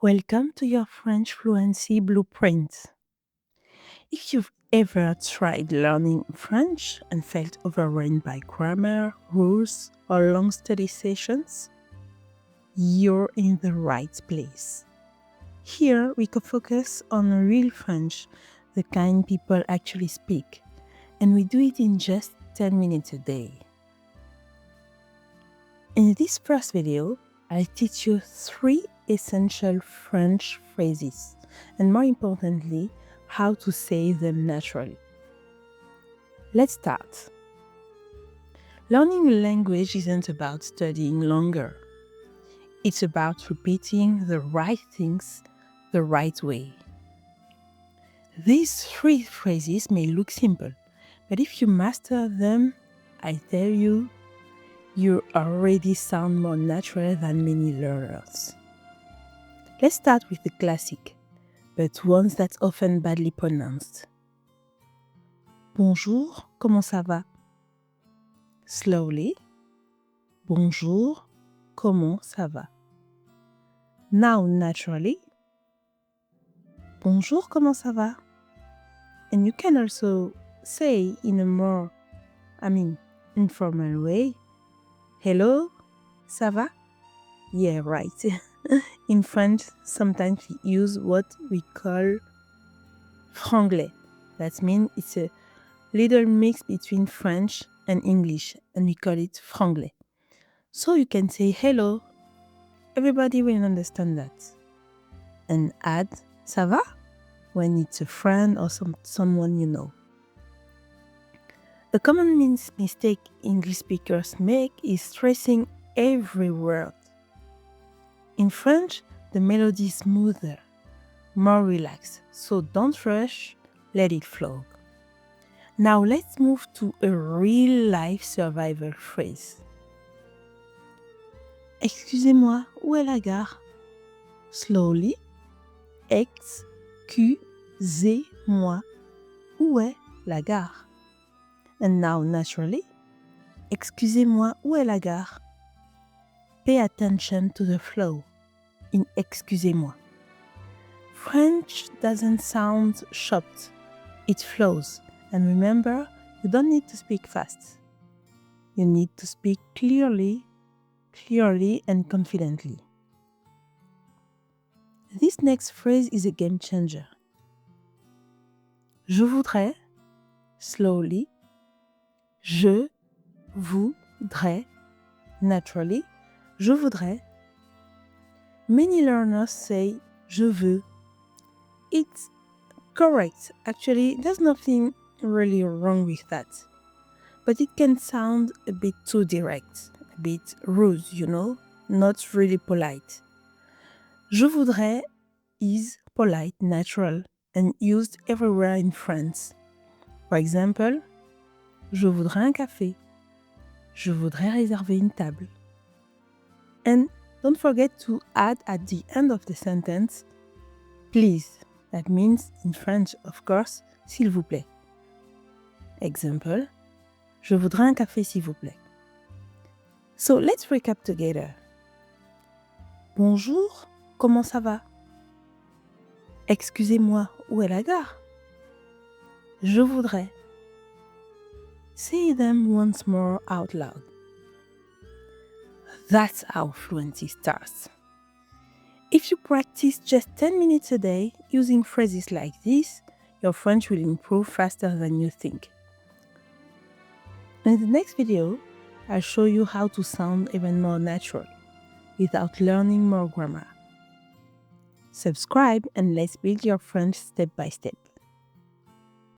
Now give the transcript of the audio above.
Welcome to your French Fluency Blueprint. If you've ever tried learning French and felt overwhelmed by grammar, rules, or long study sessions, you're in the right place. Here, we can focus on real French, the kind people actually speak, and we do it in just 10 minutes a day. In this first video, I'll teach you 3 essential French phrases, and more importantly, how to say them naturally. Let's start. Learning a language isn't about studying longer. It's about repeating the right things the right way. These 3 phrases may look simple, but if you master them, I tell you, you already sound more natural than many learners. Let's start with the classic, but ones that's often badly pronounced. Bonjour, comment ça va? Slowly. Bonjour, comment ça va? Now naturally. Bonjour, comment ça va? And you can also say in a more, informal way, hello, ça va? Yeah, right. In French, sometimes we use what we call franglais. That means it's a little mix between French and English, and we call it franglais. So you can say hello. Everybody will understand that. And add ça va when it's a friend or someone you know. A common mistake English speakers make is stressing every word. In French, the melody is smoother, more relaxed, so don't rush, let it flow. Now let's move to a real-life survival phrase. Excusez-moi, où est la gare? Slowly. Excusez-moi, où est la gare? And now naturally. Excusez-moi, où est la gare? Pay attention to the flow in excusez-moi. French doesn't sound shocked, it flows. And remember, you don't need to speak fast. You need to speak clearly and confidently. This next phrase is a game changer. Je voudrais, slowly. Je voudrais, naturally. Je voudrais. Many learners say je veux. It's correct. Actually, there's nothing really wrong with that. But it can sound a bit too direct, a bit rude, not really polite. Je voudrais is polite, natural, and used everywhere in France. For example, je voudrais un café. Je voudrais réserver une table. And don't forget to add at the end of the sentence, please. That means, in French, of course, s'il vous plaît. Example, je voudrais un café s'il vous plaît. So let's recap together. Bonjour, comment ça va? Excusez-moi, où est la gare? Je voudrais. Say them once more out loud. That's how fluency starts. If you practice just 10 minutes a day using phrases like this, your French will improve faster than you think. In the next video, I'll show you how to sound even more natural without learning more grammar. Subscribe and let's build your French step by step.